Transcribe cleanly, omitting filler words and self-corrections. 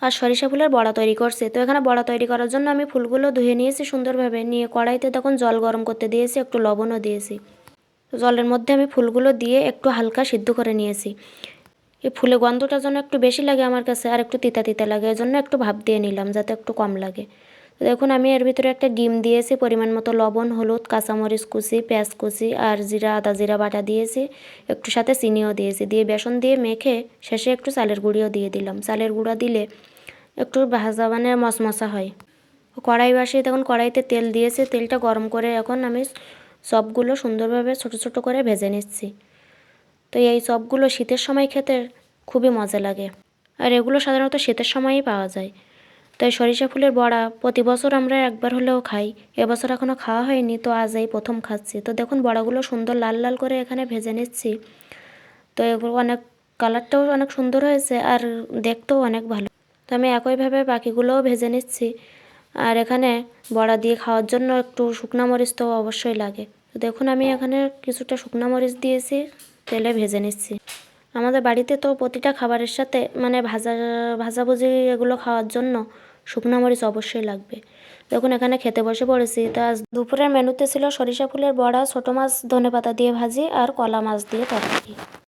আর সরিষা ফুলের বড়া তৈরি করছি। তো এখানে বড়া তৈরি করার জন্য আমি ফুলগুলো ধুয়ে নিয়েছি সুন্দরভাবে, নিয়ে কড়াইতে তখন জল গরম করতে দিয়েছি, একটু লবণও দিয়েছি। জলের মধ্যে আমি ফুলগুলো দিয়ে একটু হালকা সিদ্ধ করে নিয়েছি। এই ফুলে গন্ধটা যেন একটু বেশি লাগে আমার কাছে, আর একটু তিতা তিতা লাগে, এজন্য একটু ভাপ দিয়ে নিলাম যাতে একটু কম লাগে। তো দেখুন আমি এর ভিতরে একটা ডিম দিয়েছি, পরিমাণ মতো লবণ, হলুদ, কাঁচামরিচ কুচি, পেঁয়াজ কুচি আর জিরা আদা জিরা বাটা দিয়েছি, একটু সাথে চিনিও দিয়েছি, দিয়ে বেসন দিয়ে মেখে শেষে একটু চালের গুঁড়িও দিয়ে দিলাম। চালের গুঁড়া দিলে একটু ভাজা মানে মশমশা হয়। কড়াই বসিয়ে তখন কড়াইতে তেল দিয়েছি, তেলটা গরম করে এখন আমি সবগুলো সুন্দরভাবে ছোট ছোট করে ভেজে নিচ্ছি। তো এই চপগুলো শীতের সময় খেতে খুবই মজা লাগে, আর এগুলো সাধারণত শীতের সময়ই পাওয়া যায়। তাই সরিষা ফুলের বড়া প্রতি বছর আমরা একবার হলেও খাই। এবছর এখনও খাওয়া হয়নি, তো আজ এই প্রথম খাচ্ছি। তো দেখুন বড়াগুলো সুন্দর লাল লাল করে এখানে ভেজে নিচ্ছি। তো এগুলো অনেক কালারটাও অনেক সুন্দর হয়েছে, আর দেখতেও অনেক ভালো। তো আমি একইভাবে বাকিগুলোও ভেজে নিচ্ছি। আর এখানে বড়া দিয়ে খাওয়ার জন্য একটু শুকনা মরিচ তো অবশ্যই লাগে। তো দেখুন আমি এখানে কিছুটা শুকনা মরিচ দিয়েছি, তেলে ভেজে নিচ্ছি। আমাদের বাড়িতে তো প্রতিটা খাবারের সাথে মানে ভাজাভুজি এগুলো খাওয়ার জন্য শুকনো মরিচ অবশ্যই লাগবে। দেখুন এখানে খেতে বসে পড়েছি। তা আজ দুপুরের মেনুতে ছিল সরিষা ফুলের বড়া, ছোটো মাছ ধনেপাতা দিয়ে ভাজি আর কলা মাছ দিয়ে তরকারি।